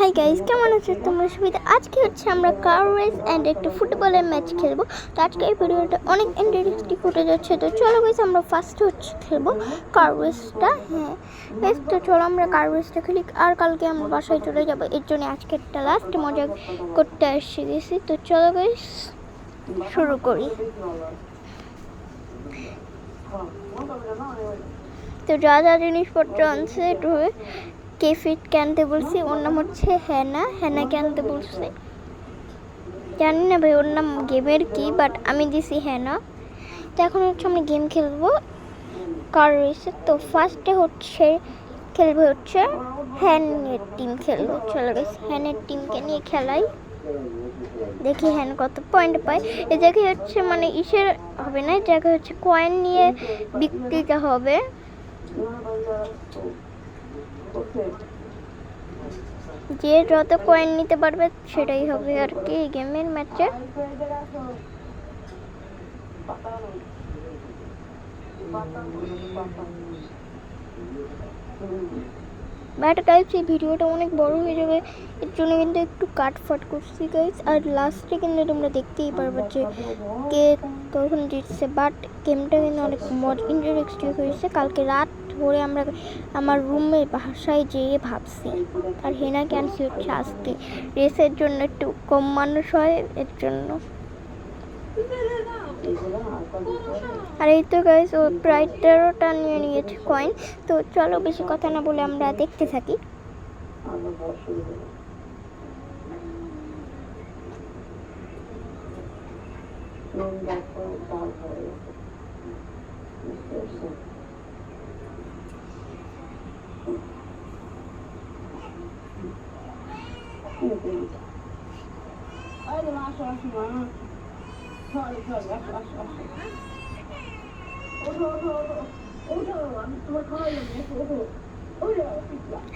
Hi guys, কেমন আছো তোমরা সবাই? আজকে হচ্ছে আমরা কার রেস এন্ড একটা ফুটবলের ম্যাচ খেলবো। তো আজকে এই ভিডিওটা অনেক ইন্টারেস্টিং হতে যাচ্ছে। তো চলো গাইস, আমরা ফার্স্ট হচ্ছে খেলবো কার রেসটা। হ্যাঁ গাইস, তো চলো আমরা কার রেসটা খেলি, আর কালকে আমরা বাসায় চলে যাবো। এর জন্য আজকে একটা লাস্ট মজা করতে এসে গেছি। তো চলো গাইস শুরু করি। তো যা যা জিনিসপত্র আনছে একটু কেফিটকে আনতে বলছি, ওর নাম হচ্ছে হ্যানাকে আনতে বলছে। জানি না ভাই ওর নাম গেমের কি, বাট আমি দিছি হ্যানা। তো এখন হচ্ছে আমরা গেম খেলবো কার রেসে। তো ফার্স্টে হচ্ছে খেলবে হচ্ছে হ্যানের টিম খেলবে। চলো গাইস হ্যানের টিমকে নিয়ে খেলাই, দেখি হ্যান কত পয়েন্ট পায়। এই জায়গায় হচ্ছে মানে ইসের হবে না, এই জায়গায় হচ্ছে কয়েন নিয়ে বিক্রিটা হবে। যে যত কয়েন নিতে পারবে সেটাই হবে আর কি এই গেমের ম্যাচে। বাট গাইস এই ভিডিওটা অনেক বড় হয়ে যাবে, এর জন্য কিন্তু একটু কাটফাট করছি গাইস। আর লাস্টে কিন্তু তোমরা দেখতেই পারবে যে কে কখন জিতছে। বাট গেমটা কিন্তু অনেক ইন্টারেস্টিং হয়েছে। কালকে রাত ধরে আমরা আমার রুমের বাসায় যেয়ে ভাবছি, আর হেনা ক্যান্সেল হচ্ছে আজকে রেসের জন্য, একটু কম মানুষ হয় এর জন্য। আর এই তো গাইস ও প্রায় 13টা নিয়ে নিয়েছে কয়েন। তো চলো বেশি কথা না বলে আমরা দেখতে থাকি।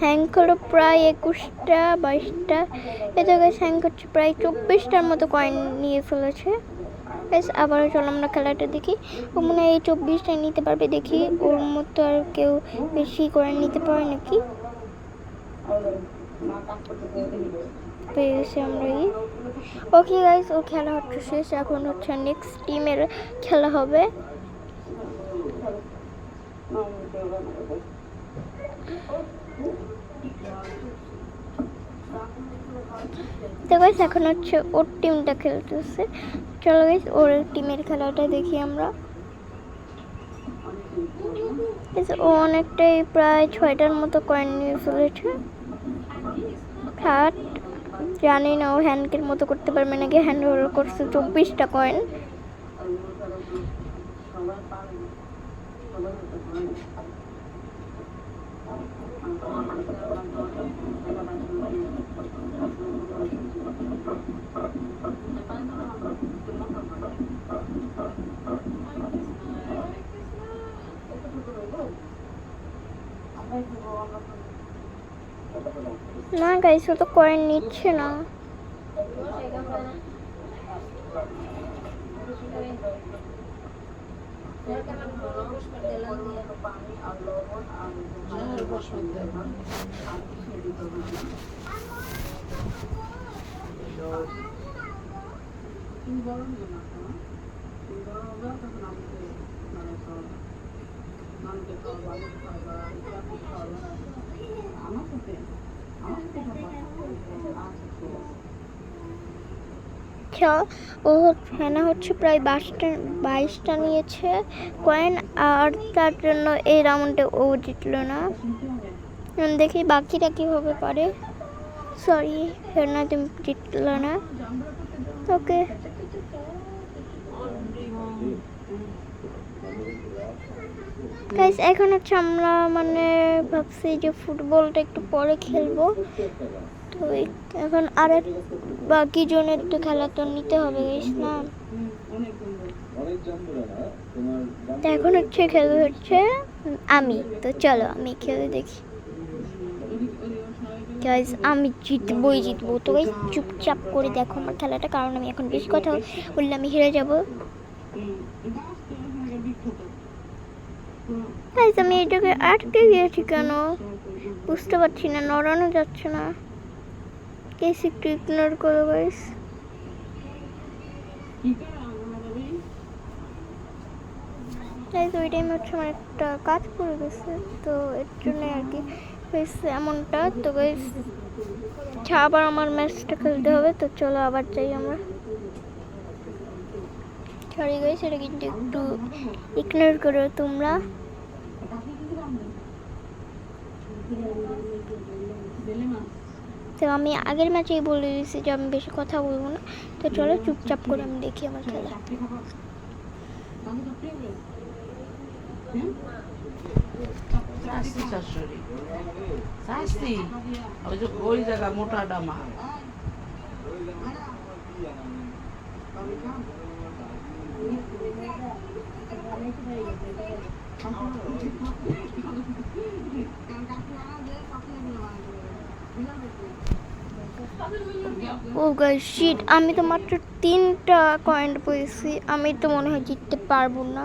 হ্যাঙ্ক হলো প্রায় 21টা 22টা, এতে গাছ হ্যাঙ্ক হচ্ছে প্রায় 24টার মতো কয়েন নিয়ে ফেলেছে। বেশ আবারও চলো আমরা খেলাটা দেখি। ও মনে হয় এই 24টাই নিতে পারবে, দেখি ওর মতো আর কেউ বেশি করে নিতে পারে নাকি। পেয়ে গেছি আমরা। ওকে গাইস, ওর খেলা হচ্ছে শেষ, এখন হচ্ছে নেক্সট টিমের খেলা হবে। তো গাইস এখন হচ্ছে ওর টিমটা খেলতেছে। চলো গাইস ওর টিমের খেলাটা দেখি আমরা। ও অনেকটাই প্রায় 6টার মতো কয়েন নিয়ে ফেলেছে। জানি না ও হ্যান্ডের মতো করতে পারবে নাকি। হ্যান্ড হোল্ড করছে 24টা কয়েন। না গাইস ও তো কয়েন নিচ্ছে না। ও হ্যানা হচ্ছে প্রায় 22টা নিয়েছে কয়েন, আর তার জন্য এই রাউন্ডে ও জিতলো না। দেখি বাকিটা কীভাবে পারে। সরি হেনা তুমি জিতলো না। ওকে গাইস এখন হচ্ছে আমরা মানে ভাবছি যে ফুটবলটা একটু পরে খেলবো। তো এখন আরেক বাকি জনের তো খেলা তো নিতে হবে গাইস না। তো এখন হচ্ছে খেলবে হচ্ছে আমি। তো চলো আমি খেলে দেখি গাইস, আমি জিতবো। তো গাইস চুপচাপ করে দেখো আমার খেলাটা, কারণ আমি এখন বেশি কথা বললে আমি হেরে যাবো। গাইস আমি এটাকে আটকে গিয়েছি কেন বুঝতে পারছি না, নড়ানো যাচ্ছে না। কেস একটু ইগনোর করো গাইস। তাই তো ওই টাইমে হচ্ছে আমার একটা কাজ পড়ে গেছে, তো এর জন্য আর কি হয়েছে এমনটা। তো গাইস আবার আমার ম্যাচটা খেলতে হবে, তো চলো আবার যাই আমরা। সরি গাইস, এটা কিন্তু একটু ইগনোর করো তোমরা। তো আমি আগের ম্যাচেই বলে দিয়েছি যে আমি বেশি কথা বলবো না, তো চলো চুপচাপ করে আমি দেখি আমার খেলা। ওই জায়গা মোটা ডামা ও গাইস শিট, আমি তো মাত্র 3টা কয়েন পেয়েছি, আমি তো মনে হয় জিততে পারবো না।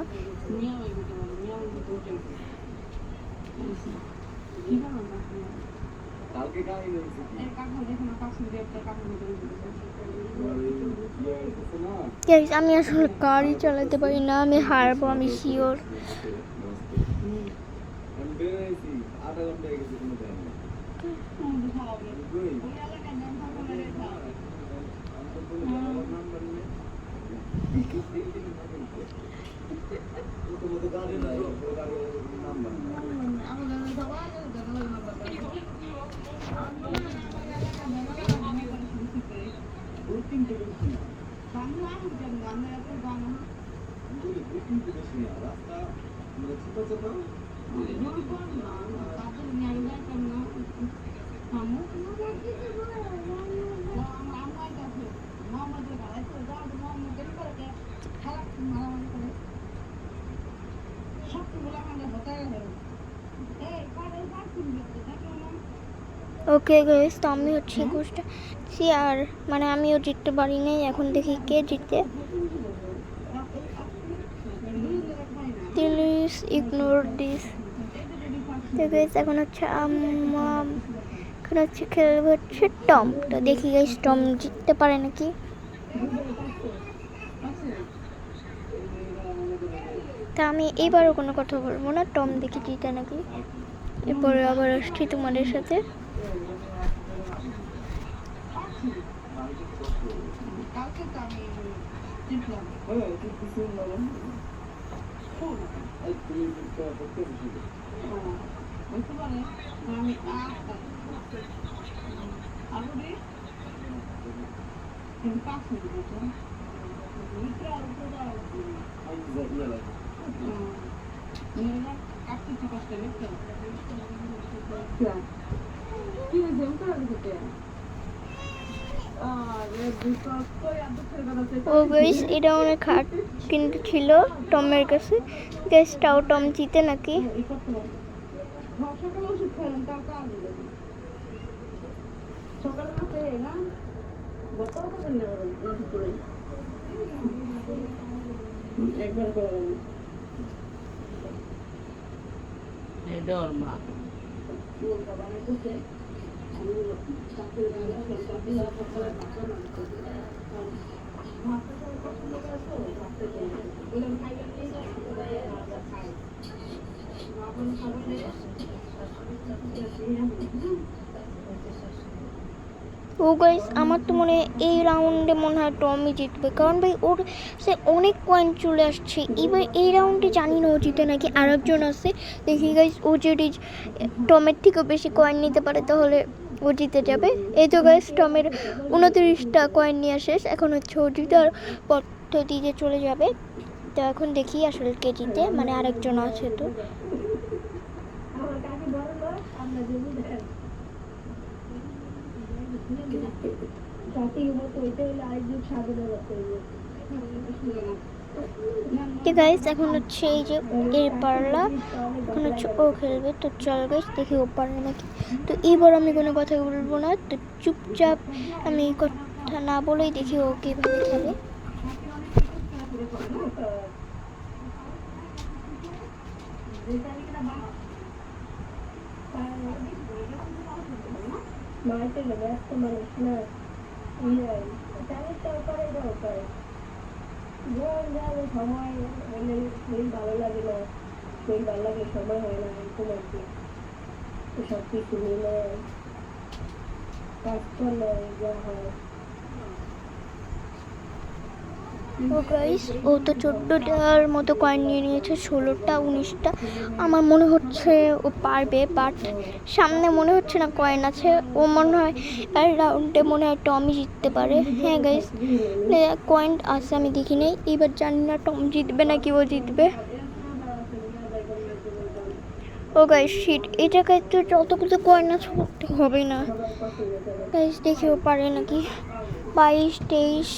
গাইস আমি আসলে গাড়ি চালাতে পারি না, আমি হারবো, আমি শিওর। ওকে গাইস, তো আমি হচ্ছে ঘুষছি আর মানে আমিও জিততে পারি নাই। এখন দেখি কে জিতে। Please ignore this. তো গাইস এখন হচ্ছে এখন হচ্ছে খেলবে হচ্ছে টম। তো দেখি গাইস টম জিততে পারে নাকি। তা আমি এইবারও কোনো কথা বলবো না, টম দেখি জিতে নাকি। এরপরে আবার আসছি তোমাদের সাথে। ও গাইস এটা অনেক হার্ড কিন্তু ছিল টমের কাছে। গাইস তাও টম জিতে নাকি। ও গাইস আমার তো মনে হয় এই রাউন্ডে মনে হয় টমই জিতবে, কারণ ভাই ওর সে অনেক কয়েন চলে আসছে। এবার এই রাউন্ডে জানি না ও জিতে নাকি আরেকজন আছে। দেখি গাইস ও যদি টমের থেকেও বেশি কয়েন নিতে পারে তাহলে ও জিতে যাবে। এই তো গাইস টমের 29টা কয়েন নিয়ে শেষ, এখন হচ্ছে ও জিতার পদ্ধতিতে চলে যাবে। তো এখন দেখি আসলে কে জিতে, মানে আরেকজন আছে তো। ঠিক আছে এখন হচ্ছে এই যে এর পারলা, এখন হচ্ছে ও খেলবে। তো চল গাইস দেখি ও পারে নাকি। তো এইবার আমি কোনো কথা বলবো না, তো চুপচাপ আমি কথা না বলেই দেখি ও কীভাবে খেলে। ব্যস্ত মানুষ না সময় হলে শরীর ভালো লাগে না, শরীর ভালো লাগলে সময় হয় না, এরকম আর কি। তো সব কিছু মিলে কাজ করলে যা হয়। ও গাইস, ও তো 14টার মতো কয়েন নিয়ে নিয়েছে, 16টা 19টা। আমার মনে হচ্ছে ও পারবে, বাট সামনে মনে হচ্ছে না কয়েন আছে। ও মনে হয় আর রাউন্ডে মনে হয় টমি জিততে পারে। হ্যাঁ গাইস, কয়েন আছে, আমি দেখি নেই। এবার জানি না টম জিতবে নাকি ও জিতবে। ও গাইস শিট, এই জায়গায় তো যতগুলো কয়েন আছে করতে হবে না। গাইস দেখি ও পারে নাকি। 22, 23,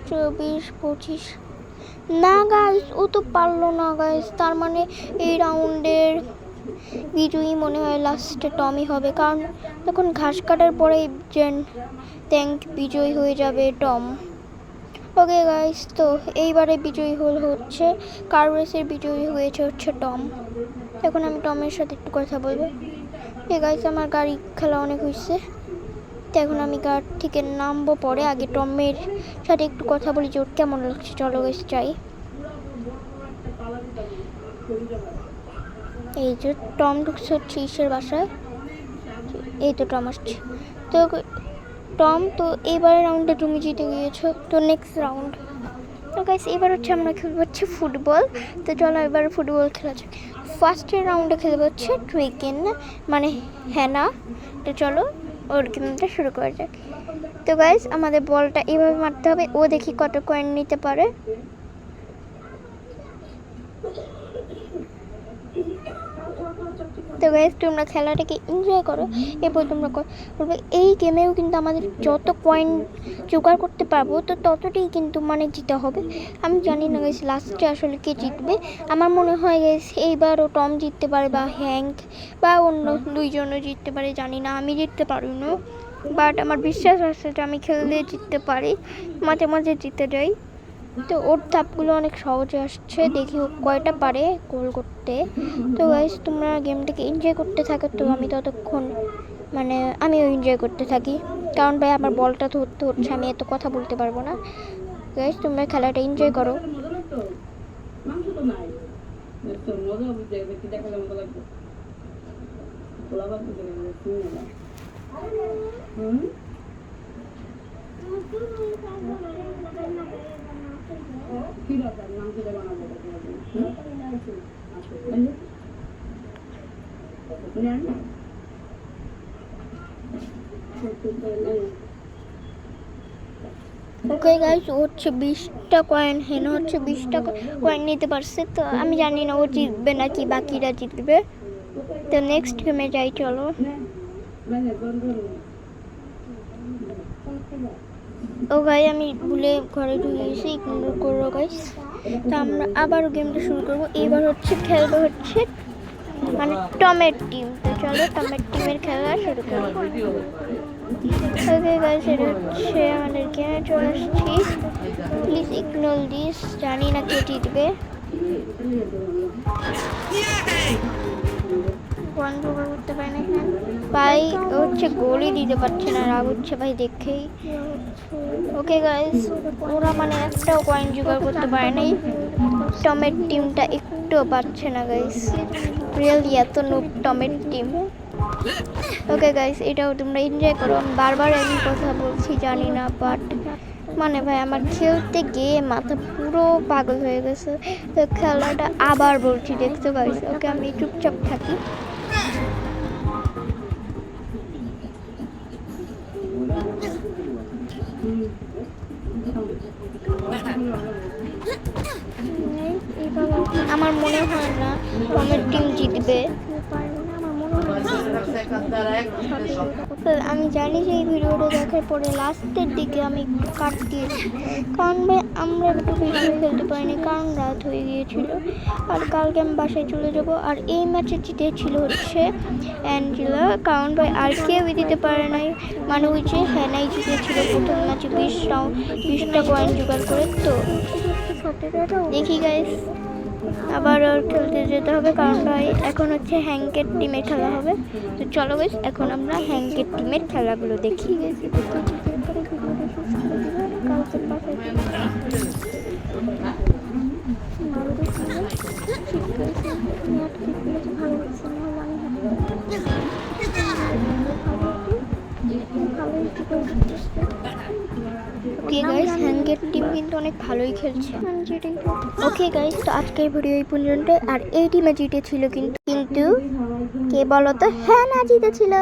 24, 25। না গাইস, ও তো পারলো না গাইস। তার মানে এই রাউন্ডের বিজয়ী মনে হয় লাস্টে টমি হবে, কারণ তখন ঘাস কাটার পরে ট্যাঙ্ক বিজয়ী হয়ে যাবে টম। ওকে গাইস, তো এইবারে বিজয়ী হচ্ছে কার রেসের বিজয়ী হয়েছে হচ্ছে টম। এখন আমি টমের সাথে একটু কথা বলবো। এই গাইস, আমার গাড়ি খেলা অনেক হয়েছে, তো এখন আমি গাড়ি থেকে নামবো পরে। আগে টমের সাথে একটু কথা বলি যে ওর কেমন লাগছে। চলো গাইস যাই। এই যে টম ঢুকছে হচ্ছে ইসের বাসায়। এই তো টম আসছে। তো টম, তো এবারে রাউন্ডে তুমি জিতে গিয়েছো, তো নেক্সট রাউন্ড। তো গাইস এবার হচ্ছে আমরা খেলবো হচ্ছে ফুটবল। তো চলো এবার ফুটবল খেলা যাক। ফার্স্টের রাউন্ডে খেলবো হচ্ছে ট্রেকেন, মানে হ্যানা। তো চলো ওর গেমটা শুরু করা যাক। তো গাইস আমাদের বলটা এইভাবে মারতে হবে, ও দেখি কত কয়েন নিতে পারে। তো গাইস তোমরা খেলাটাকে এনজয় করো, এরপর তোমরা করবে। এই গেমেও কিন্তু আমাদের যত কয়েন জোগাড় করতে পারবো তো ততটাই কিন্তু মানে জিতে হবে। আমি জানি না গাইস লাস্টে আসলে কে জিতবে। আমার মনে হয় গাইস এইবারও টম জিততে পারে, বা হ্যাঙ্ক, বা অন্য দুইজনও জিততে পারে। জানি না, আমি জিততে পারি না, বাট আমার বিশ্বাস আছে যে আমি খেললে জিততে পারি, মাঝে মাঝে জিতে যাই। তো ওর ধাপগুলো অনেক সহজে আসছে, দেখি ও কয়টা পারে গোল করতে। তো গাইস তোমরা গেমটাকে এনজয় করতে থাকো, তো আমি ততক্ষণ মানে আমিও এনজয় করতে থাকি, কারণ ভাই আমার বলটা ধরতে হচ্ছে, আমি এত কথা বলতে পারবো না। গাইস তোমরা খেলাটা এনজয় করো। কি দরকার মাংস দিয়ে বানাবো? ওকে গাইস, ও হচ্ছে 20টা কয়েন, হেন হচ্ছে 20টা কয়েন নিতে পারছে। তো আমি জানি না ও জিতবে নাকি বাকিরা জিতবে। তো নেক্সট গেমে যাই চলো। ও গাই, আমি ভুলে ঘরে ঢুকে গেছি, ইগনোর করো গাইস। তো আমরা আবারও গেমটা শুরু করবো। এবার হচ্ছে খেলবে হচ্ছে মানে টমের টিম। তো চলো টমের টিমের খেলা শুরু করবো। ওকে গাইস, এটা হচ্ছে আমাদের গেমে চলে আসছি। প্লিজ ইগনোর দিস, জানি না কে জিতবে। বন্ধ করতে পারে না ভাই, হচ্ছে গোলই দিতে পারছে না, রাগ হচ্ছে ভাই দেখেই। ওকে গাইস, ওরা মানে একটাও কয়েন জোগাড় করতে পারে নাই। টমের টিমটা একটুও পাচ্ছে না গাইস, রিয়েলি এত নুব টমের টিম। ওকে গাইস, এটাও তোমরা এনজয় করো। আমি বারবার একই কথা বলছি জানি না, বাট মানে ভাই আমার খেলতে গিয়ে মাথা পুরো পাগল হয়ে গেছে। তো খেলাটা আবার বলছি, দেখতে গাইস। ওকে আমি চুপচাপ থাকি। আমার মনে হয় না টমের টিম জিতবে। আমি জানি যে এই ভিডিওটা দেখার পরে লাস্টের দিকে আমি একটু কাট দিয়েছি, কারণ ভাই আমরা একটু বেশি খেলতে পারিনি, কারণ রাত হয়ে গিয়েছিল। আর কালকে আমি বাসায় চলে যাব। আর এই ম্যাচে জিতেছিল হচ্ছে অ্যাঞ্জেলা, কারণ ভাই আর কেউই দিতে পারে নাই, মানে ওই যে হ্যানাই জিতেছিল প্রথম ম্যাচে 20টা কয়েন জোগাড় করে। তো দেখি গাইস আবার ওর খেলতে যেতে হবে, কারণ ভাই এখন হচ্ছে হ্যাঙ্কের টিমের খেলা হবে। তো চলো গাইস, এখন আমরা হ্যাঙ্কের টিমের খেলাগুলো দেখি। ওকে গাইস, হ্যাঙ্গের টিম কিন্তু অনেক ভালোই খেলছে। ওকে গাইস, তো আজকের ভিডিও এই পর্যন্ত। আর এই টিমে জিতেছিল কিন্তু কে বলো তো? হ্যাঁ, না জিতেছিল।